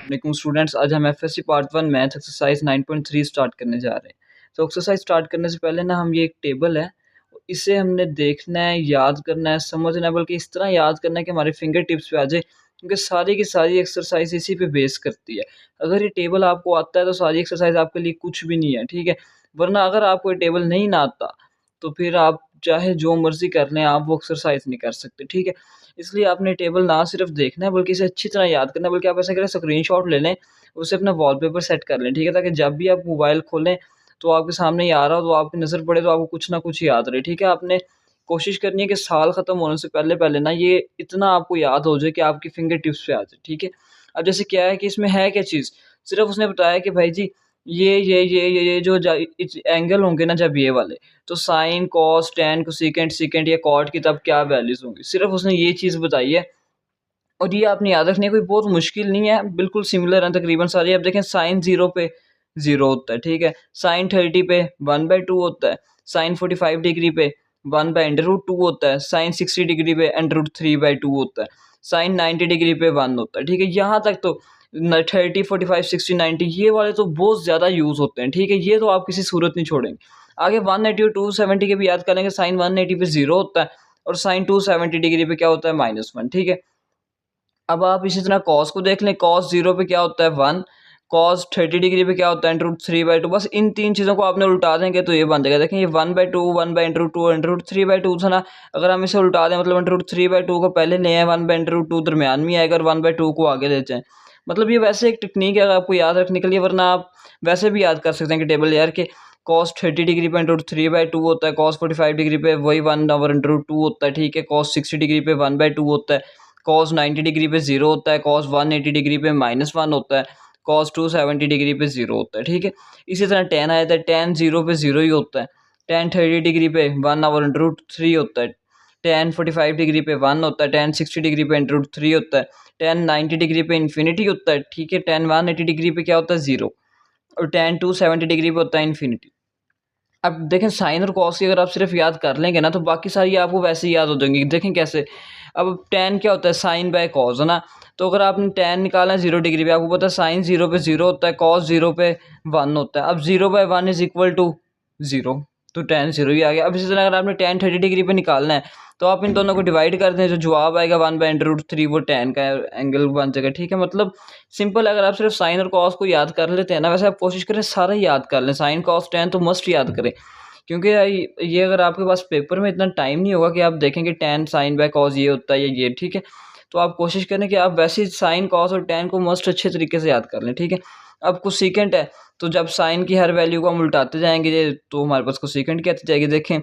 वालेकुम स्टूडेंट्स, आज हम FSc part 1 math exercise 9.3 start करने जा रहे हैं। तो एक्सरसाइज स्टार्ट करने से पहले ना हम ये एक टेबल है, इसे हमने देखना है, याद करना है, समझना है, बल्कि इस तरह याद करना है कि हमारे फिंगर टिप्स पे आ जाए, क्योंकि सारी की सारी एक्सरसाइज इसी पे बेस करती है। अगर ये टेबल आपको आता है तो सारी एक्सरसाइज आपके लिए कुछ भी नहीं है, ठीक है? वरना अगर आपको ये टेबल नहीं ना आता, तो फिर आप चाहे जो मर्ज़ी कर लें, आप वो एक्सरसाइज नहीं कर सकते, ठीक है? इसलिए आपने टेबल ना सिर्फ देखना है बल्कि इसे अच्छी तरह याद करना है, बल्कि आप ऐसा करें स्क्रीनशॉट ले लें, उसे अपना वॉलपेपर सेट कर लें, ठीक है? ताकि जब भी आप मोबाइल खोलें तो आपके सामने ही आ रहा हो, तो आपकी नज़र पड़े तो आपको कुछ ना कुछ याद रहे, ठीक है? आपने कोशिश करनी है कि साल ख़त्म होने से पहले-पहले ना ये इतना आपको याद हो जाए कि आपकी फिंगर टिप्स पे आ जाए, ठीक है? अब जैसे क्या है कि इसमें है क्या चीज़, सिर्फ़ उसने बताया कि भाई जी ये जो एंगल होंगे ना जब ये वाले, तो sine, cos, tan, cosecant, secant या कॉट की तब क्या वैल्यूज़ होंगी। सिर्फ़ उसने ये चीज़ बताई है और ये आपने याद रखनी है, कोई बहुत मुश्किल नहीं है, बिल्कुल सिमिलर हैं तकरीबन सारी। अब देखें साइन 0 पे 0 होता है, ठीक है? साइन 30 पे 1/2 होता है, साइन 45 डिग्री पे 1/√2 होता है, साइन 60 डिग्री पे √3/2 होता है, साइन 90 डिग्री पे 1 होता है, ठीक है? यहाँ तक तो 30, 45, 60, 90 ये वाले तो बहुत ज़्यादा यूज़ होते हैं, ठीक है? ये तो आप किसी सूरत नहीं छोड़ेंगे। आगे 180 और 270 के भी याद करेंगे, साइन 180 पे 0 होता है और साइन 270 डिग्री पे क्या होता है -1, ठीक है? अब आप इसी तरह कॉस को देख लें, कॉस 0 पे क्या होता है 1, कॉस 30 डिग्री पे क्या होता है √3/2। बस इन 3 चीज़ों को आपने उल्टा देंगे तो ये बन जाएगा। देखें ये 1/2, 1/√2, √3/2 था ना, अगर हम इसे उल्टा दें मतलब √3/2 को पहले ले आएँ, 1/√2 दरमियान में आएगा और 1/2 को आगे ले जाएँ। मतलब ये वैसे एक टेक्नीक है अगर आपको याद रखने के लिए, वरना आप वैसे भी याद कर सकते हैं कि टेबल यार के कॉस 30 डिग्री पे √3/2 होता है, कॉस 45 डिग्री पे वही 1/√2 होता है, ठीक है? कॉस 60 डिग्री पे 1/2 होता है, कॉस 90 डिग्री पे 0 होता है, कॉस 180 डिग्री पे -1 होता है, कॉस 270 डिग्री पे 0 होता है, ठीक है? इसी तरह टैन आ जाता है, टैन 0 पे 0 ही होता है, टैन 30 डिग्री पे 1/√3 होता है, टैन 45 डिग्री पे 1 होता है, टैन 60 डिग्री पे √3 होता है, टैन 90 डिग्री पे इन्फिनिटी होता है, ठीक है? टैन 180 डिग्री पे क्या होता है 0 और टैन 270 डिग्री पे होता है इन्फिनिटी। अब देखें साइन और कॉस की अगर आप सिर्फ याद कर लेंगे ना तो बाकी सारी आपको वैसे ही याद हो जाएंगी। देखें कैसे, अब टैन क्या होता है साइन बाय कॉस है ना, तो अगर आपने टैन निकालना है 0 डिग्री पे, आपको पता है साइन 0 पे 0 होता है, कॉस 0 पे 1 होता है। अब 0/1 इज इक्वल टू 0, तो टैन 0 ही आ गया। अब इसी तरह अगर आपने टैन 30 डिग्री पे निकालना है तो आप इन दोनों को डिवाइड कर दें, जो जवाब आएगा 1/√3 वो टैन का एंगल बन जाएगा, ठीक है? मतलब सिंपल, अगर आप सिर्फ साइन और कॉस को याद कर लेते हैं ना, वैसे आप कोशिश करें सारा ही याद कर लें, साइन कॉस टैन तो मस्ट याद करें, क्योंकि ये अगर आपके पास पेपर में इतना टाइम नहीं होगा कि आप देखें कि टैन साइन बाय कॉस ये होता है या ये, ठीक है? तो आप कोशिश करें कि आप वैसे ही साइन कॉस और टैन को मस्ट अच्छे तरीके से याद कर लें, ठीक है? अब कोसेकेंट है, तो जब साइन की हर वैल्यू को हम उल्टाते जाएंगे तो हमारे पास कोसेकेंट की आती जाएगी। देखें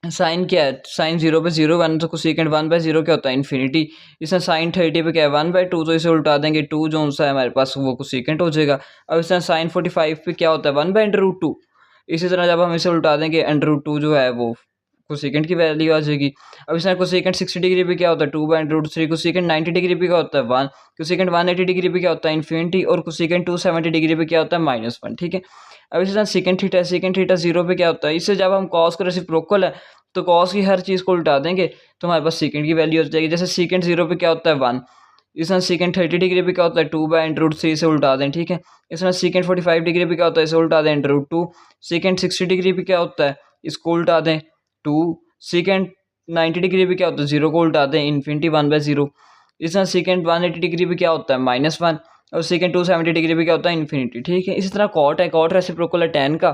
साइन क्या है, साइन 0 पे 0 1, तो कोसेकेंट 1/0 क्या होता है इन्फिनिटी। इसमें साइन 30 पे क्या है 1/2, तो इसे उल्टा देंगे 2 जो सा है हमारे पास वो कोसेकेंट हो जाएगा। अब इसमें साइन 45 पे क्या होता है 1/√2, इसी तरह जब हम इसे उल्टा देंगे √2 जो है वो कोसेकेंट की वैल्यू आ जाएगी। अब इसमें कोसेकेंट 60 डिग्री पे क्या होता है 2/√3, कोसेकेंट 90 डिग्री पे क्या होता है 1, कोसेकेंट 180 डिग्री पे क्या होता है इन्फिनिटी और कोसेकेंट 270 डिग्री पे क्या होता है -1, ठीक है? अब इसी तरह सेकंड थीटा 0 पे क्या होता है, इससे जब हम कॉस को रेसिप्रोकल है तो कॉस की हर चीज़ को उल्टा देंगे तो हमारे पास सेकंड की वैल्यू हो जाएगी। जैसे सेकंड 0 पे क्या होता है 1, इस तरह सेकंड 30 डिग्री पे क्या होता है 2/√3 से उल्टा दें, ठीक है? इस तरह सेकंड 45 डिग्री पे क्या होता है इसे उल्टा दें √2, सेकंड 60 डिग्री पे क्या होता है इसको उल्टा दें 2, सेकंड 90 डिग्री पे क्या होता है 0 को उल्टा दें इन्फिनिटी 1/0। इस तरह सेकंड 180 डिग्री पे क्या होता है -1 और सेकंड 270 डिग्री पे क्या होता है इन्फिनिटी, ठीक है? इसी तरह कॉट है, कॉट रेसिप्रोकल है टैन का,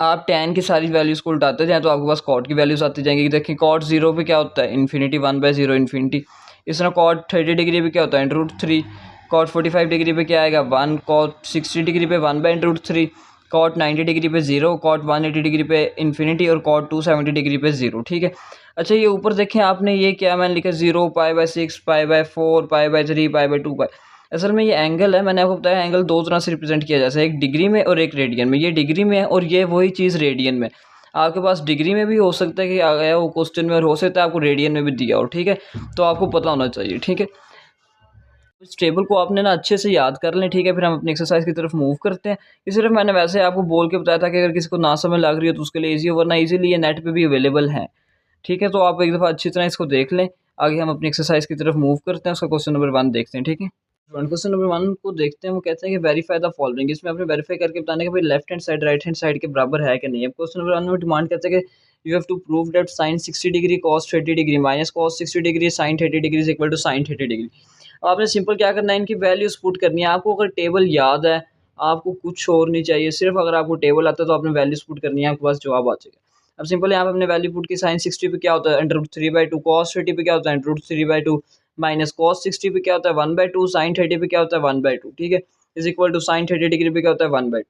आप टैन की सारी वैल्यूज़ को उल्टाते जाएँ तो आपके पास कॉट की वैल्यूज़ आती जाएंगी। देखिए कॉट 0 पे क्या होता है इन्फिनिटी 1/0 इन्फिनिटी। इस तरह कॉट 30 डिग्री पे क्या होता है √3, कॉट 45 डिग्री पे क्या आएगा 1, कॉट 60 डिग्री पे 1/√3, कॉट 90 डिग्री पे 0, कॉट 180 डिग्री पे इन्फिनिटी और कॉट 270 डिग्री पे 0, ठीक है? अच्छा ये ऊपर देखें आपने ये क्या मैंने लिखा 0, π/6, π/4, π/3, π/2 असल में ये एंगल है, मैंने आपको बताया एंगल दो तरह से रिप्रेजेंट किया जा सकता है, एक डिग्री में और एक रेडियन में। ये डिग्री में है और ये वही चीज़ रेडियन में। आपके पास डिग्री में भी हो सकता है कि आ गया वो क्वेश्चन में, और हो सकता है आपको रेडियन में भी दिया हो, ठीक है? तो आपको पता होना चाहिए, ठीक है? इस टेबल को आपने ना अच्छे से याद कर लें, ठीक है? फिर हम अपनी एक्सरसाइज की तरफ मूव करते हैं। ये सिर्फ मैंने वैसे आपको बोल के बताया था कि अगर किसी को ना समझ लग रही हो तो उसके लिए ईजी हो, वरना ईजिली ये नेट पे भी अवेलेबल है, ठीक है? तो आप एक दफ़ा अच्छी तरह इसको देख लें। आगे हम अपनी एक्सरसाइज की तरफ मूव करते हैं, उसका क्वेश्चन नंबर 1 देखते हैं, ठीक है? क्वेश्चन नंबर 1 को देखते हैं। वो कहते हैं कि वेरीफाई द फॉलोइंग। इसमें आपने वेरीफाई करके बताना कि भाई left hand side right hand side के बराबर है कि नहीं। अब क्वेश्चन नंबर 1 में डिमांड करते हैं कि you have to prove that sine 60 degree cos 30 degree minus cos 60 degree sine 30 degree is equal to sine 30 degree. अब आपने सिंपल क्या करना है, इनकी वैल्यूज पुट करनी है। आपको अगर टेबल याद है, आपको कुछ और नहीं चाहिए, सिर्फ अगर आपको टेबल आता है तो आपने वैल्यूज पुट करनी है, आपके पास जवाब आ जाएगा। अब सिंपल यहाँ पे हमने वैल्यू पुट की। साइन 60 पे क्या होता है √3/2, कॉस 30 पे क्या होता है √3/2, माइनस कॉस 60 पे क्या होता है 1/2, साइन 30 पे क्या होता है 1/2, ठीक है, is equal to sine 30 degree पे क्या होता है 1/2।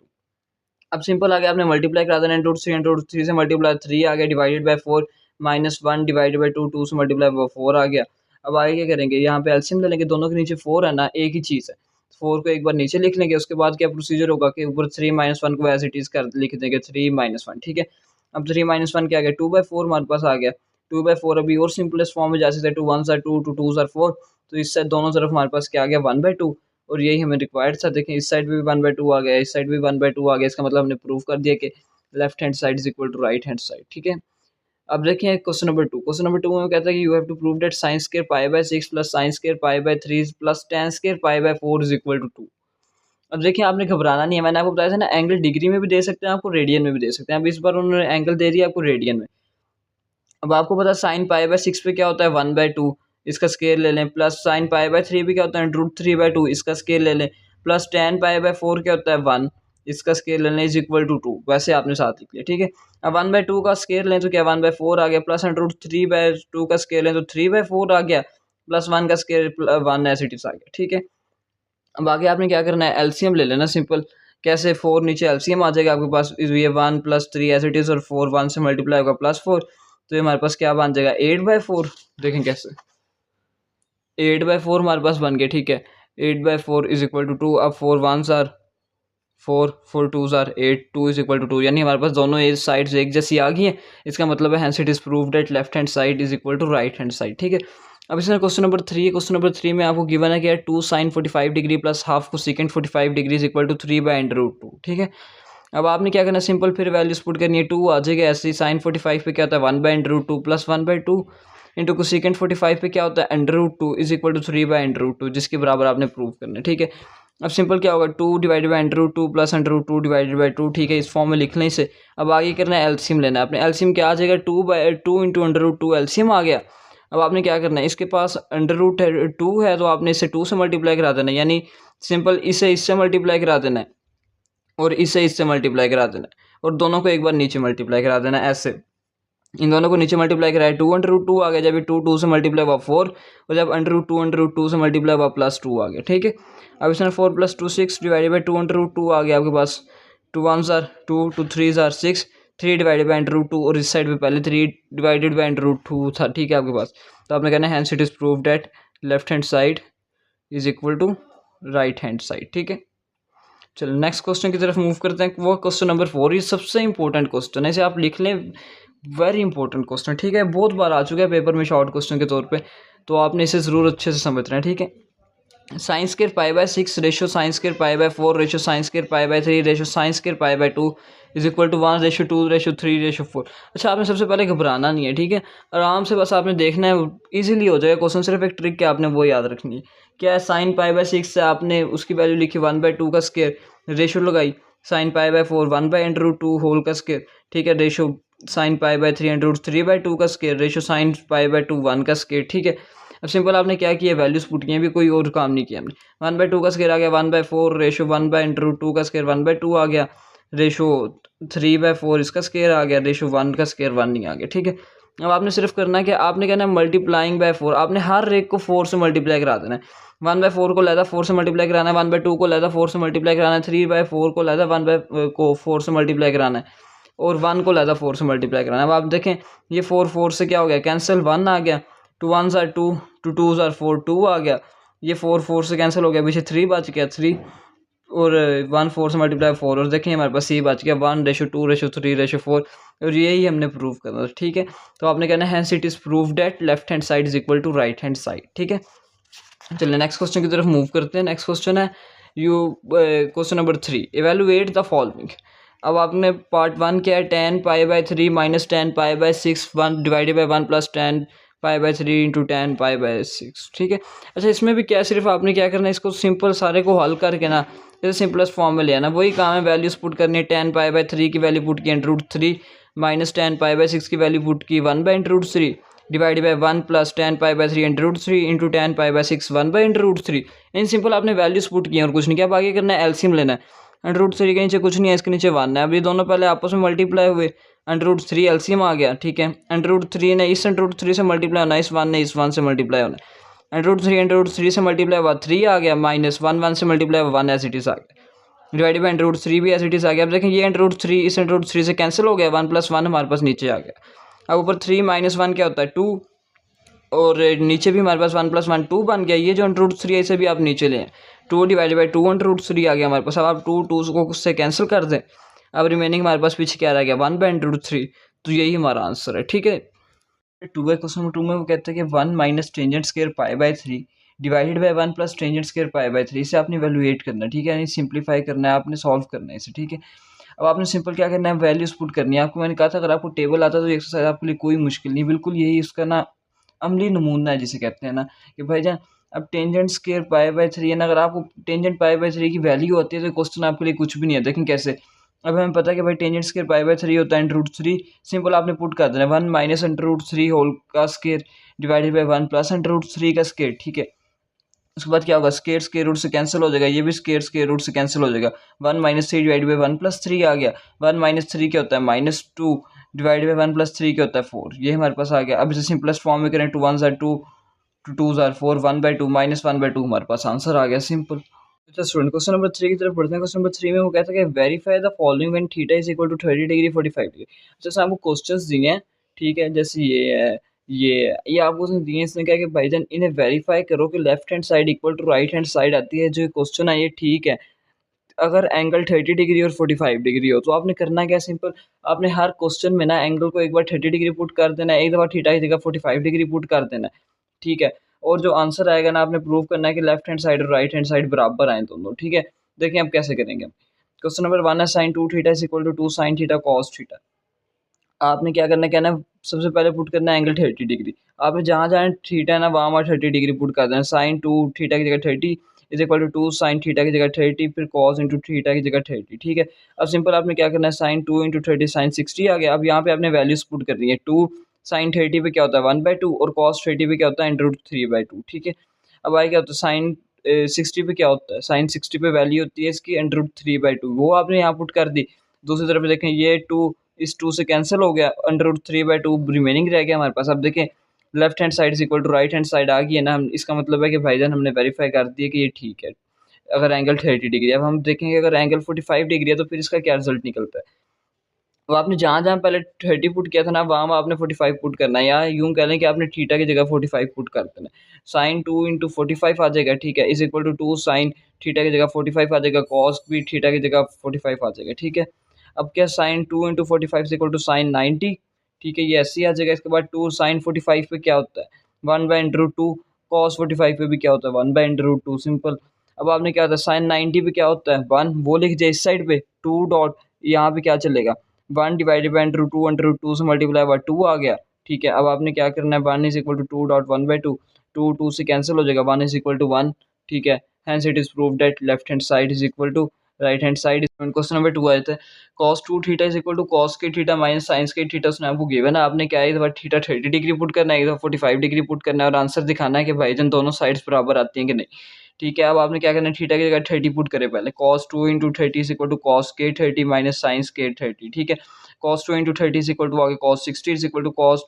अब सिंपल आ गया, आपने मल्टीप्लाई करा देना √3 से मल्टीप्लाई 3 आ गया divided by 4 minus 1 divided by 2, 2 से मल्टीप्लाई 4 आ गया। अब आगे क्या करेंगे, यहाँ पे एलसीएम ले लेंगे, दोनों के नीचे 4 है ना, एक ही चीज़ है। 4 को एक बार नीचे लिख लेंगे, उसके बाद क्या प्रोसीजर होगा कि ऊपर 3 - 1 को एज इट इज़ कर लिख देंगे 3 - 1, ठीक है। अब 3 - 1 क्या आ गया 2/4 हमारे पास आ गया। 2/4 अभी और सिंपलेस्ट फॉर्म में जा सकते हैं, 2 1s are 2, 2 2s are 4, तो इससे दोनों तरफ हमारे पास क्या आ गया 1/2, और यही हमें रिक्वायर्ड था। देखें इस साइड भी 1/2 आ गया, इस साइड भी 1/2 आ गया, इसका मतलब हमने प्रूव कर दिया कि left hand side is equal to right hand side, ठीक है। अब देखिए क्वेश्चन नंबर 2। क्वेश्चन नंबर 2 में कहता है कि you have to prove that sine square π/6 plus sine square π/3 plus tan square π/4 is equal to 2। अब देखिए आपने घबराना नहीं है, मैंने आपको बताया था ना, एंगल डिग्री में भी दे सकते हैं, आपको रेडियन में भी दे सकते हैं। अब इस बार उन्होंने एंगल दे दिया आपको रेडियन में। अब आपको पता है साइन π/6 पे क्या होता है 1/2, इसका स्केयर ले लें, प्लस साइन π/3 पे क्या होता है √3/2, इसका स्केयर ले लें, प्लस tan π/4 क्या होता है 1, इसका स्केयर ले लें इज इक्वल टू 2। वैसे आपने साथ लिख लिया, ठीक है। अब 1/2 का स्केयर लें तो क्या 1/4 आ गया, प्लस √3/2 का स्केयर लें तो 3/4 आ गया, प्लस 1 का स्केयर 1 एज इट इज आ गया, ठीक है। अब आगे आपने क्या करना है, एलसीएम ले लेना सिंपल। कैसे, 4 नीचे एलसीएम आ जाएगा आपके पास, ये 1 + 3 एज इट इज़, और 4 1 से मल्टीप्लाई होगा +4, तो ये हमारे पास क्या बन जाएगा 8/4। देखें कैसे 8/4 हमारे पास बन गया, ठीक है। 8/4 इज इक्वल टू 2। अब 4 1s are 4, 4 2s are 8, 2 is equal to 2, यानी हमारे पास दोनों एज साइड्स एक जैसी आ गई हैं। इसका मतलब है hence it is proved that left hand side is equal to right hand side, ठीक है। अब इसमें क्वेश्चन नंबर 3 है। क्वेश्चन नंबर 3 में आपको गिवन है कि 2 sin 45 डिग्री प्लस हाफ को second 45 degree is equal to 3/√2, ठीक है। अब आपने क्या करना है, सिंपल फिर वैल्यूज पुट करनी है। 2 आ जाएगा ऐसे ही, साइन 45 पे क्या होता है 1/√2 प्लस 1/2 इंटू को सेकंड 45 पे क्या होता है √2 इज इक्वल टू 3/√2, जिसके बराबर आपने प्रूव करना है, ठीक है। अब सिंपल क्या होगा 2 divided by √2 plus √2 divided by 2, ठीक है, इस फॉर्म में लिख लें इसे। अब आगे करना है एलसीएम लेना है अपने। एलसीएम क्या आ जाएगा 2/2 इंटू √2 एलसीएम आ गया। अब आपने क्या करना है, इसके पास √2 है तो आपने इसे 2 से मल्टीप्लाई करा देना है, यानी सिंपल इसे इससे मल्टीप्लाई करा देना है और इसे इससे मल्टीप्लाई करा देना है, और दोनों को एक बार नीचे मल्टीप्लाई करा देना है। ऐसे इन दोनों को नीचे मल्टीप्लाई कराया 2/2 आ गया, जब ये 2 2 से मल्टीप्लाई हुआ 4, और जब √2 से मल्टीप्लाई हुआ +2 आ गया, ठीक है। अब इसमें 4 + 2 6 डिवाइडेड बाई 2/2 आ गया आपके पास। 2 1s are 2, 2 3s are 6, 3 divided by √2, और इस साइड पे पहले 3 डिवाइडेड बाई √2 था, ठीक है आपके पास। तो आपने कहना है hence it is proved that left hand side is equal to right hand side, ठीक है। चलो नेक्स्ट क्वेश्चन की तरफ मूव करते हैं। वो क्वेश्चन नंबर 4, ये सबसे इंपॉर्टेंट क्वेश्चन है, इसे आप लिख लें, वेरी इंपॉर्टेंट क्वेश्चन, ठीक है। बहुत बार आ चुका है पेपर में शॉर्ट क्वेश्चन के तौर पे, तो आपने इसे ज़रूर अच्छे से समझना है, ठीक है। Sine square π/6 ratio sine square π/4 ratio sine square π/3 ratio sine square π/2 is equal to 1 ratio 2 ratio 3 ratio 4। अच्छा, आपने सबसे पहले घबराना नहीं है, ठीक है, आराम से बस आपने देखना है, इजीली हो जाएगा क्वेश्चन। सिर्फ एक ट्रिक क्या आपने वो याद रखनी है, क्या है साइन π/6 से आपने उसकी वैल्यू लिखी 1/2 का स्क्वायर, रेशो लगाई साइन π/4 1/√2 होल का स्क्वायर, ठीक है, रेशो साइन π/3 √3/2 का स्क्वायर, रेशो साइन π/2 1 का स्क्वायर, ठीक है। अब सिंपल आपने क्या किया, वैल्यूज पुट की, भी कोई और काम नहीं किया हमने। 1/2 का स्क्वायर आ गया 1/4 रेशो 1/√2 का स्क्वायर 1/2 आ गया, रेशो 3/4 इसका स्क्वायर आ गया, रेशो 1 का स्क्वायर 1 नहीं आ गया, ठीक है। अब आपने सिर्फ करना है कि आपने कहना है मल्टीप्लाइंग बाय 4, आपने हर एक को 4 से मल्टीप्लाई करा देना है। 1/4 को लहदा 4 से मल्टीप्लाई कराना है, 1/2 को लहदा 4 से मल्टीप्लाई कराना है, 3/4 को लहदा 4 से मल्टीप्लाई कराना है, और 1 को लहदा 4 से मल्टीप्लाई कराना है। अब आप देखें ये 4 4 से क्या हो गया कैंसिल, 1 आ गया, 2 1s are 2, 2 2s are 4, 2 आ गया, ये 4 4 से कैंसिल हो गया, पीछे 3 बच गया 3, और 1 4 से मल्टीप्लाई 4, और देखें हमारे पास ये बच गया 1 रेशो 2 रेशो 3 रेशो 4, और यही हमने प्रूव करना था, ठीक है। तो आपने कहना है hence it is proved that left hand side is equal to right hand side, ठीक है। चलिए नेक्स्ट क्वेश्चन की तरफ मूव करते हैं। नेक्स्ट क्वेश्चन है question number 3, evaluate the following. अब आपने पार्ट 1 क्या है, tan π/3 minus tan π/6 1 divided by 1 plus tan पाई/3 इंटू 10 पाई/6, ठीक है। अच्छा, इसमें भी क्या, सिर्फ आपने क्या करना है, इसको सिंपल सारे को हल करके ना जैसे सिंपलेस्ट फॉर्म में ले आना। वही काम है, वैल्यूज पुट करनी है। 10 पाई/3 की वैल्यू पुट की √3 माइनस 10 पाई/6 की वैल्यू पुट की 1/√3 divide by 1 plus 10 पाई/3 √3 into 10 पाई/6 1/√3। In simple आपने वैल्यूज पुट की और कुछ नहीं किया। अब आगे करना है, एलसीएम लेना है। √3 के नीचे कुछ नहीं है, इसके नीचे 1 है। अब ये दोनों पहले आपस में मल्टीप्लाई हुए, √3 एलसीएम आ गया, ठीक है। √3 ने इस √3 से मल्टीप्लाई होना है, इस 1 ने इस 1 से मल्टीप्लाई होना है। √3 से मल्टीप्लाई हुआ 3 आ गया, माइनस 1 से मल्टीप्लाई हुआ 1 एज इट इज आ गया, डिवाइडेड बाई √3 भी एज इट इज आ गया। अब देखें ये √3 इस √3 से कैंसिल हो गया, 1 + 1 हमारे पास नीचे आ गया। अब ऊपर 3 - 1 क्या होता है 2, और नीचे भी हमारे पास 1 + 1 2 बन गया। ये जो √3 है इसे भी आप नीचे लें, 2 डिवाइडेड बाई 2 √3 आ गया हमारे पास। अब आप 2 को उससे कैंसिल कर दें, अब रिमेनिंग हमारे पास पीछे क्या रह गया 1/√3। तो यही हमारा आंसर है, ठीक है। 2 है, क्वेश्चन नंबर 2 में वो कहते हैं कि 1 माइनस टेंजेंट स्क्वायर पाई/3 divided by 1 plus tangent square पाई/3। इसे आपने वैल्यूएट करना है, ठीक है, यानी सिंप्लीफाई करना है, आपने सॉल्व करना है इसे, ठीक है। अब आपने सिंपल क्या करना है, वैल्यूज पुट करनी है। आपको मैंने कहा था अगर आपको टेबल आता है तो एक्सरसाइज आपके लिए कोई मुश्किल नहीं, बिल्कुल यही उसका ना अमली नमूना है जिसे कहते हैं ना कि भाईजान अब टेंजेंट स्क्वायर पाई/3 है ना, अगर आपको टेंजेंट पाई/3 की वैल्यू होती है तो क्वेश्चन आपके लिए कुछ भी नहीं है। देखें कैसे, अब हमें पता है कि भाई टेंजेंट स्क्वायर पाई/3 होता है √3, सिंपल आपने पुट कर देना 1 माइनस √3 होल का स्क्वायर डिवाइडेड बाई 1 प्लस √3 का स्क्वायर, ठीक है। उसके बाद क्या होगा, स्क्वायर स्क्वायर रूट से कैंसिल हो जाएगा, ये भी स्क्वायर स्क्वायर रूट से कैंसिल हो जाएगा। 1 - 3 डिवाइड बाई 1 + 3 आ गया। 1 - 3 क्या होता है -2 डिवाइड बाई 1 + 3 क्या होता है 4। ये हमारे पास आ गया। अब इसे सिंपलेस्ट फॉर्म में करें, 2 1 2 2 2 4 1/2 -1/2 हमारे पास आंसर आ गया, सिंपल। अच्छा स्टूडेंट, क्वेश्चन नंबर 3 की तरफ बढ़ते हैं। क्वेश्चन नंबर 3 में वो कहता है कि verify the following when theta is equal to 30 degree 45 degree. जैसे आपको क्वेश्चंस दिए हैं, ठीक है, जैसे ये आपको उसने दिए हैं। इसने कहा कि भाईजान इन्हें वेरीफाई करो कि left hand side equal to right hand side आती है। जो क्वेश्चन है ये ठीक है अगर एंगल 30 डिग्री और 45 डिग्री हो। तो आपने करना क्या, सिंपल आपने हर क्वेश्चन में ना एंगल को एक बार 30 डिग्री पुट कर देना है, एक दफ़ा थीटा की जगह 45 डिग्री पुट कर देना है, ठीक है। और जो आंसर आएगा ना आपने प्रूव करना है कि लेफ्ट हैंड साइड और राइट हैंड साइड बराबर आए दोनों, ठीक है। देखिए अब कैसे करेंगे। क्वेश्चन नंबर 1 है sine 2 theta is equal to 2 sine theta cos theta. आपने क्या करना है, कहना है सबसे पहले पुट करना है एंगल 30 डिग्री। आपने जहाँ जहाँ थीटा है ना वहाँ वहाँ 30 डिग्री पुट कर देना। साइन 2 थीटा की जगह 30 is equal to 2 sine theta की जगह 30 फिर कॉस इंटू थीटा की जगह 30, ठीक है। अब सिंपल आपने क्या करना है, साइन 2 इंटू 30 साइन 60 आ गया। अब यहाँ पे आपने वैल्यूज पुट करनी है। 2 साइन 30 पे क्या होता है 1/2 और कॉस 30 पे क्या होता है √3/2, ठीक है। अब आगे क्या होता है साइन 60 पे क्या होता है, साइन 60 पे वैल्यू होती है इसकी √3/2, वो आपने यहाँ पुट कर दी। दूसरी तरफ देखें ये 2 इस 2 से कैंसिल हो गया, √3/2 रिमेनिंग रह गया हमारे पास। अब देखें left hand side is equal to right hand side आ गई है ना, हम इसका मतलब है कि भाईजान हमने वेरीफाई कर दिया कि ये ठीक है अगर एंगल 30 डिग्री। अब हम देखेंगे अगर एंगल 45 डिग्री है तो फिर इसका क्या रिजल्ट निकलता है। तो आपने जहाँ जहाँ पहले 30 पुट किया था ना वहाँ वहाँ आपने 45 पुट करना है, या यूँ कह लें कि आपने थीटा की जगह 45 पुट कर देना है। साइन 2 इंटू 45 आ जाएगा, ठीक है, is equal to 2 sine theta की जगह 45 आ जाएगा, कॉस भी थीटा की जगह 45 आ जाएगा, ठीक है। अब क्या sine 2 into 45 is equal to sine 90, ठीक है, ये ऐसे ही आ जाएगा। इसके बाद 2 साइन 45 पे क्या होता है 1/√2, कॉस 45 पे भी क्या होता है 1/√2, सिंपल। अब आपने क्या होता है साइन 90 पे क्या होता है 1, वो लिख दिया इस साइड पे 2 डॉट, यहाँ पे क्या चलेगा 1 डिवाइडेड बाई √2 से मल्टीप्लाई बाई 2 आ गया, ठीक है। अब आपने क्या करना है 1 इज इक्वल टू 2.1/2, 2 से कैंसिल हो जाएगा, 1 इज इक्वल टू 1, ठीक है। Hence it is proved that left hand side is equal to right hand side. Question number 2 आए थे cos 2 theta is equal to cos के थीटा माइनस साइंस के theta, उसने आपको गिवन है। आपने क्या है एक दफा थीटा 30 डिग्री पुट करना है, एक दफा 45 डिग्री पुट करना है और आंसर दिखाना है कि भाईजान दोनों साइड्स बराबर आती हैं कि नहीं, ठीक है। अब आपने क्या करना है थीटा की जगह 30 पुट करें पहले, cos 2 into 30 is equal to cos के 30 माइनस साइंस के 30, ठीक है। cos 2 into 30 is equal to आगे cos 60 is equal to cos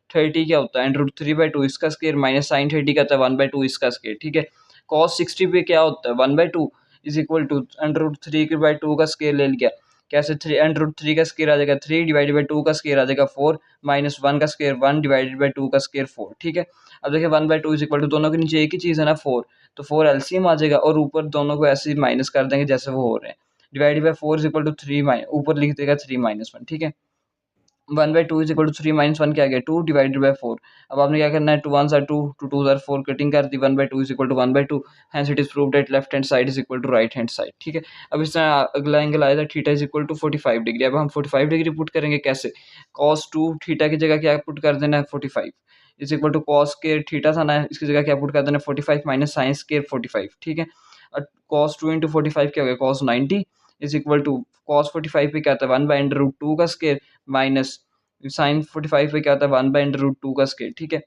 30 क्या होता है √3/2 इसका स्क्वायर माइनस साइन 30 का होता है 1/2 इसका स्क्वायर, ठीक है। cos 60 पे क्या होता है 1/2 इज इक्वल टू √3/2 का स्क्वायर ले लिया, कैसे 3 √3 का स्क्वायर आ जाएगा 3 डिवाइडेड बाई 2 का स्क्वायर आ जाएगा 4 माइनस 1 का स्क्वायर 1 डिवाइडेड बाई 2 का स्क्वायर 4, ठीक है। अब देखिए 1/2 इज इक्वल टू दोनों के नीचे एक ही चीज़ है ना 4, तो 4 एलसीएम आ जाएगा और ऊपर दोनों को ऐसे ही माइनस कर देंगे जैसे वो हो रहे हैं। Divided by 4 is equal to 3 ऊपर लिख देगा 3 - 1, ठीक है। 1/2 इज इक्वल टू 3 माइनस 1 क्या आ गया 2 डिवाइडेड बाय 4। अब आपने क्या करना है 2 1 2 2 2 4 कटिंग कर दी 1/2 is equal to 1/2 hence it is proved that left hand side is equal to right hand side. ठीक है, अब इस तरह अगला एंगल आया था theta is equal to 45 degree. अब हम 45 डिग्री पुट करेंगे कैसे, cos 2 थीटा की जगह क्या पुट कर देना है 45 is equal to cos square theta था ना, इसकी जगह क्या पुट कर देना है 45 माइनस साइन स्क्वायर 45। ठीक है, cos 2 इंटू 45 क्या हो गया cos 90 is equal to cos 45 पे क्या आता है 1/√2 का स्क्वायर माइनस साइन 45 पे क्या आता है 1/√2 का स्क्वायर। ठीक है,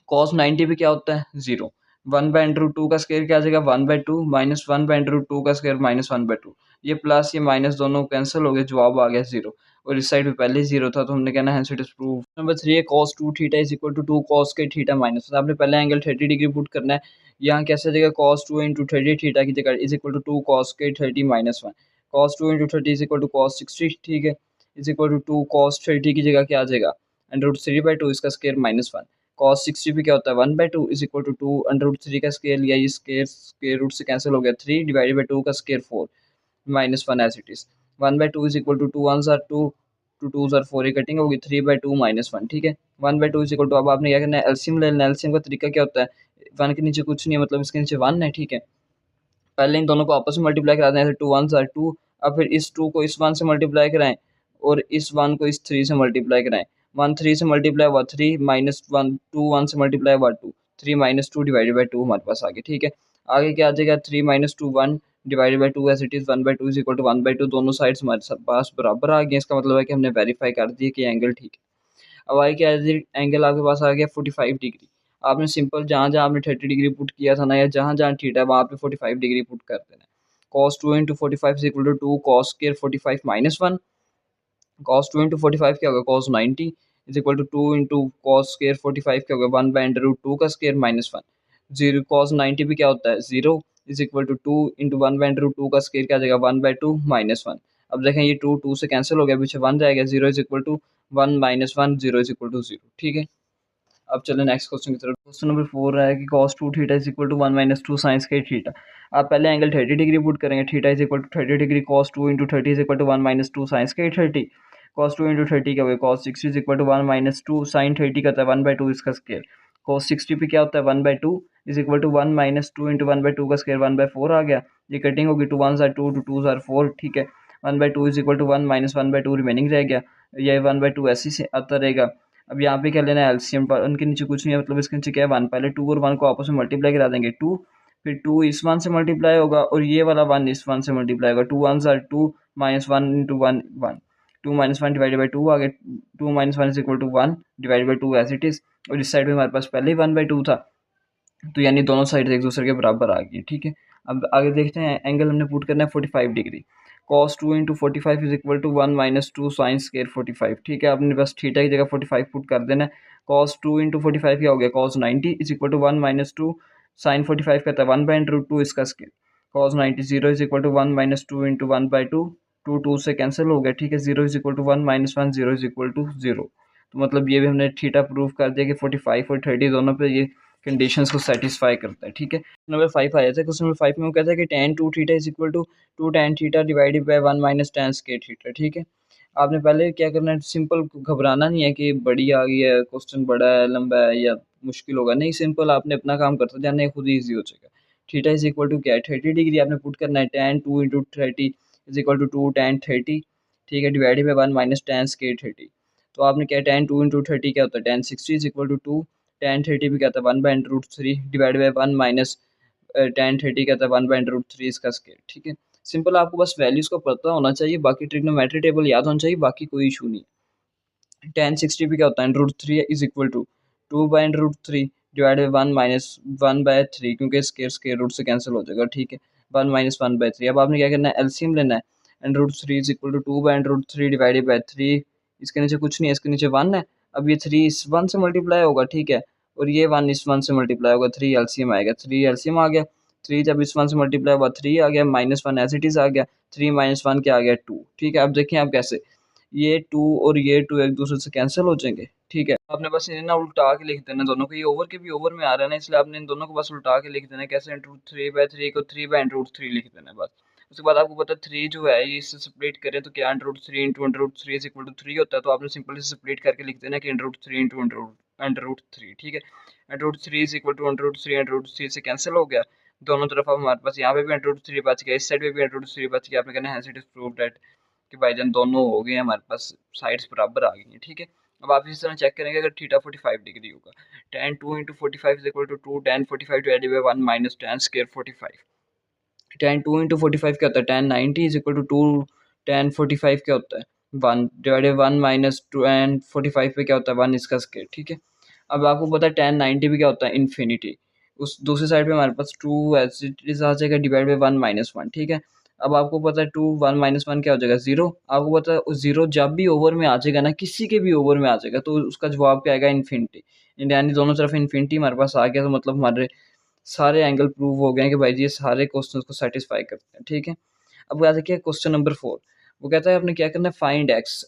cos 90 पे क्या होता है 0, 1/√2 का स्क्वायर क्या आ जाएगा 1/2 माइनस 1/√2 का स्क्वायर माइनस 1/2, ये प्लस ये माइनस दोनों कैंसिल हो गए, जवाब आ गया 0। और इस साइड पे पहले ही 0 था तो हमने कहना है इट इज प्रूव। नंबर 3 है cos 2 theta is equal to 2 cos के थीटा माइनस, आपने पहले एंगल 30 डिग्री पुट करना है। यहाँ कैसे देगा cos 2 इंटू 30 थीटा की जगह इज इक्वल टू 2 cos के 30 minus 1, cos 2 into 30 is equal to cos 60। ठीक है, इज इक्वल टू 2 cos 30 की जगह क्या आ जाएगा √3/2 इसका स्क्वायर माइनस 1, cos 60 भी क्या होता है 1/2 इज इक्वल टू 2 √3 का स्क्वायर लिया, ये स्क्वायर स्क्वायर रूट से कैंसिल हो गया 3 डिवाइडेड बाई 2 का square 4 minus 1 as it is 1/2 is equal to 2 1 are 2 2 2 are 4, ये कटिंग होगी 3/2 माइनस 1। ठीक है, 1/2 इज इक्वल टू, अब आपने क्या करना है एलसीएम ले लेना। एलसीएम का तरीका क्या होता है 1 के नीचे कुछ नहीं है, मतलब इसके नीचे 1 है। ठीक है, पहले इन दोनों को आपस में मल्टीप्लाई करा दें, ऐसे 2 1 आर 2, अब फिर इस 2 को इस 1 से मल्टीप्लाई कराएं और इस 1 को इस 3 से मल्टीप्लाई कराएं। 1 3 से मल्टीप्लाई हुआ 3 माइनस 1 2 1 से मल्टीप्लाई हुआ 2 3 माइनस 2 डिवाइडेड बाई 2 हमारे पास आ गया। ठीक है, आगे क्या आ जाएगा 3 minus 2 1 divided by 2 as it is 1/2 is equal to 1/2, दोनों साइड्स हमारे पास बराबर आ गए। इसका मतलब है कि हमने वेरीफाई कर दिया कि एंगल ठीक है। अब आई क्या एंगल आपके पास आ गया 45 डिग्री। आपने सिंपल जहाँ जहाँ आपने 30 डिग्री पुट किया था ना, या जहाँ जहाँ थीटा है वहाँ पे 45 डिग्री पुट कर देना है। cos 2 into 45 is equal to 2 cos square 45 minus 1, cos 2 into 45 क्या होगा cos 90 is equal to 2 into cos square 45 क्या होगा 1/√2 का स्क्वायर माइनस 1, 0 cos 90 भी क्या होता है 0 इज इक्वल टू 2 इंटू 1/√2 का स्क्वायर क्या आ जाएगा 1/2 माइनस 1। अब देखें ये 2 2 से कैंसिल हो गया, पीछे 1 जाएगा, 0 is equal to 1 minus 1, 0 is equal to 0। ठीक है, अब चलें नेक्स्ट क्वेश्चन की तरफ। क्वेश्चन नंबर 4 है कि cos 2 theta is equal to 1 minus 2 sine square theta. आप पहले एंगल 30 डिग्री पुट करेंगे, theta is equal to 30 degree cos 2 into 30 is equal to 1 minus 2 sine square 30, cos 2 into 30 क्या होगा cos 60 is equal to 1 minus 2 sine 30 का होता है 1/2 इसका square, cos 60 पे क्या होता है 1/2 is equal to 1 minus 2 into 1/2 का स्क्वायर 1/4 आ गया, ये कटिंग होगी 2 1 2 2 2 आर 4। ठीक है, 1/2 is equal to 1 minus 1/2 remaining रह गया, ये 1/2 ऐसे से आता रहेगा। अब यहाँ पे क्या लेना है एलसीएम पर, उनके नीचे कुछ नहीं है, मतलब इसके नीचे क्या है 1, पहले 2 और 1 को आपस में मल्टीप्लाई करा देंगे 2, फिर 2 इस 1 से मल्टीप्लाई होगा और ये वाला 1 इस 1 से मल्टीप्लाई होगा, 2 1 are 2 minus 1 into 1 1, 2 minus 1 divided by 2 आ गया, 2 minus 1 is equal to 1 divided by 2 as it is, और इस साइड में हमारे पास पहले ही 1/2 था, तो यानी दोनों साइड एक दूसरे के बराबर आ गई। ठीक है, अब आगे देखते हैं एंगल हमने पुट करना है 45 degree, cos 2 into 45 is equal to 1 minus 2 sine square 45। ठीक है, आपने बस थीटा की जगह 45 पुट कर देना है, cos 2 इंटू 45 क्या हो गया cos 90 is equal to 1 minus 2 sine 45 कहता है 1/√2 इसका square, cos 90 0 is equal to 1 minus 2 into 1/2, 2 2 से कैंसिल हो गया। ठीक है, 0 is equal to 1 minus 1, 0 is equal to 0। तो मतलब ये भी हमने थीटा प्रूव कर दिया कि 45 और 30 दोनों पे ये कंडीशंस को सेटिस्फाई करता है। ठीक है, नंबर 5 आया था, क्वेश्चन नंबर 5 में वो कहता है कि tan 2 theta is equal to 2 tan theta divided by 1 minus tan square theta. ठीक है, आपने पहले क्या करना है, सिंपल घबराना नहीं है कि बड़ी आ गई है, क्वेश्चन बड़ा है, लंबा है या मुश्किल होगा, नहीं, सिंपल आपने अपना काम करते जाना है, खुद ही ईजी हो जाएगा। थीटा इज इक्वल टू क्या है 30 डिग्री, आपने पुट करना है tan 2 into 30 is equal to 2 tan 30। ठीक है, divided by 1 minus tan square 30, तो आपने क्या tan 2 इंटू 30 क्या होता है tan 60 is equal to 2 tan 30 भी क्या था 1/√3 डिवाइड बाई 1 माइनस tan 30 क्या था 1/√3 इसका स्क्वायर। ठीक है, सिंपल आपको बस वैल्यूज को पता होना चाहिए, बाकी ट्रिग्नोमेट्री टेबल याद होना चाहिए, बाकी कोई इशू नहीं। tan 60 भी क्या होता है √3 is equal to 2/√3 divide by 1 minus 1/3, क्योंकि स्केयर स्केयर रूट से कैंसिल हो जाएगा। ठीक है, 1 माइनस 1/3, अब आपने क्या करना है एलसीएम लेना है, and √3 is equal to 2/√3 divided by 3, इसके नीचे कुछ नहीं है, इसके नीचे 1 है, अब ये 3 इस 1 से मल्टीप्लाई होगा। ठीक है, और ये 1 इस 1 से मल्टीप्लाई होगा, 3 एलसीएम आएगा, 3 एलसीएम आ गया, 3 जब इस 1 से मल्टीप्लाई हुआ 3 आ गया, माइनस 1 एज इट इज आ गया, 3 माइनस 1 क्या आ गया 2। ठीक है, अब देखें आप कैसे ये 2 और ये 2 एक दूसरे से कैंसिल हो जाएंगे। ठीक है, आपने बस इन्हें ना उल्टा के लिख देना दोनों को, ये ओवर के भी ओवर में आ रहा है ना, इसलिए आपने इन दोनों को बस उल्टा के लिख देना है। कैसे √3/3 को 3/√3 लिख देना है बस, उसके बाद आपको पता है 3 जो है ये इससे स्प्लिट करें तो क्या √3 इंटू √3 इज इक्वल टू 3 होता है, तो आपने सिंपल से स्प्लिट करके लिख देना कि √3 इंटू √3, ठीक है। √3 इज इक्वल टू √3 से कैंसिल हो गया, दोनों तरफ अब हमारे पास यहाँ पे भी √3 बच गया, इस साइड पे भी √3 बच गया। आपने कहना है इट इज प्रूव दैट कि भाईजान दोनों हो गए हमारे पास, साइड्स बराबर आ गई हैं, ठीक है। अब आप इस तरह चेक करेंगे अगर थीटा 45 डिग्री होगा, tan 2 into 45 is equal to 2 tan 45 divided by 1 minus tan square 45। tan 2 into 45 क्या होता है, tan 90 is equal to 2 tan 45 क्या होता है 1 डिवाइडेड 1 माइनस tan 45 पे क्या होता है 1 इसका स्क्वायर, ठीक है। अब आपको पता है tan 90 पे क्या होता है इन्फिनिटी, उस दूसरी साइड पे हमारे पास 2 एज इट इज आ जाएगा डिवाइड बाई 1 माइनस 1, ठीक है। अब आपको पता है 2 1 माइनस 1 क्या हो जाएगा 0। आपको पता है उस 0 जब भी ओवर में आ जाएगा ना, किसी के भी ओवर में आ जाएगा तो उसका जवाब क्या आएगा इन्फिनिटी, यानी दोनों तरफ इन्फिनिटी हमारे पास आ गया, तो मतलब हमारे सारे एंगल प्रूव हो गए हैं कि भाई जी ये सारे क्वेश्चन को सेटिस्फाई करते हैं, ठीक है। अब याद रखिए क्वेश्चन नंबर 4, वो कहता है आपने क्या करना है, फाइंड एक्स।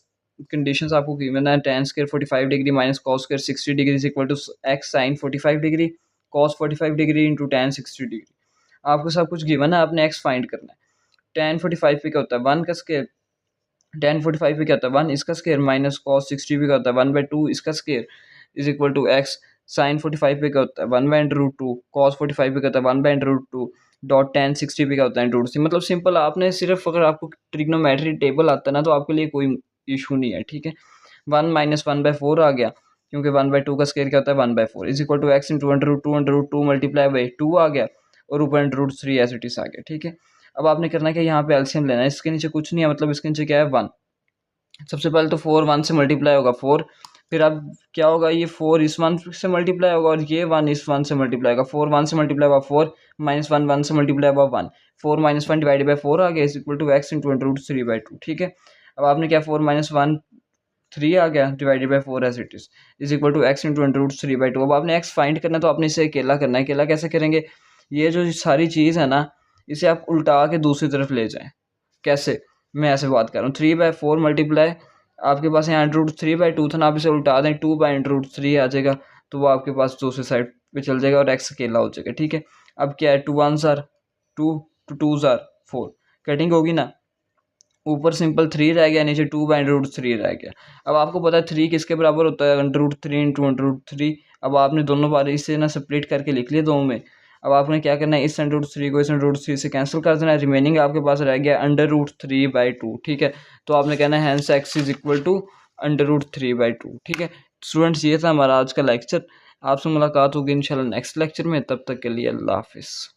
कंडीशंस आपको गिवन है, tan square 45 degree minus cos square 60 degree is equal to x sine 45 degree cos 45 degree into tan 60 degree. आपको सब कुछ गिवन है, आपने एक्स फाइंड करना है। tan 45 पे क्या होता है 1 का स्क्वायर, tan 45 पे क्या होता है 1 इसका स्क्वायर माइनस cos 60 पे क्या होता है 1/2 इसका square is equal to x sine 45 पे क्या होता है 1/√2 cos 45 पे क्या होता है 1/√2 डॉट tan 60 पे क्या होता है √c। मतलब सिंपल, आपने सिर्फ अगर आपको ट्रिग्नोमेट्री टेबल आता है ना तो आपके लिए कोई इशू नहीं है, ठीक है। 1 माइनस 1/4 आ गया, क्योंकि 1/2 का स्क्वायर क्या होता है 1/4 is equal to x into √2 multiply by 2 आ गया और ऊपर √3 एज इट इज आ गया, ठीक है। अब आपने करना क्या, यहाँ पे एलसीएम लेना है, इसके नीचे कुछ नहीं है, मतलब इसके नीचे क्या है 1। सबसे पहले तो 4 1 से मल्टीप्लाई होगा 4, फिर अब क्या होगा ये 4 इस 1 से मल्टीप्लाई होगा और ये 1 इस 1 से मल्टीप्लाई होगा, 4 1 से मल्टीप्लाई होगा 4 माइनस 1 1 से मल्टीप्लाई होगा 1, 4 माइनस 1 डिवाइडेड बाई 4 आ गया is equal to x into √3/2, ठीक है। अब आपने क्या 4 माइनस 1 3 आ गया divided by 4 as it is equal to x into √3/2। अब आपने एक्स फाइंड करना है तो आपने इसे अकेला करना है। अकेला कैसे करेंगे, ये जो सारी चीज़ है ना इसे आप उल्टा के दूसरी तरफ ले जाएं। कैसे, मैं ऐसे बात कर रहा हूँ 3/4 मल्टीप्लाई, आपके पास यहाँ √3/2 था ना, आप इसे उल्टा दें 2/√3 आ जाएगा, तो वो आपके पास दूसरी साइड पे चल जाएगा और एक्स अकेला हो जाएगा, ठीक है। अब क्या है 2 1s are 2 2 2s are 4, cutting होगी ना, ऊपर सिंपल 3 रह गया, नीचे 2/√3 रह गया। अब आपको पता है 3 किसके बराबर होता है √3 इंटू √3। अब आपने दोनों बार इसे ना स्प्लिट करके लिख लिया दो में। अब आपने क्या करना है, इस √3 को इस √3 से कैंसिल कर देना है, रिमेनिंग आपके पास रह गया √3/2, ठीक है। तो आपने कहना है hence x is equal to √3/2, ठीक है। स्टूडेंट्स ये था हमारा आज का लेक्चर, आपसे मुलाकात होगी इंशाल्लाह नेक्स्ट लेक्चर में, तब तक के लिए अल्लाह हाफिज़।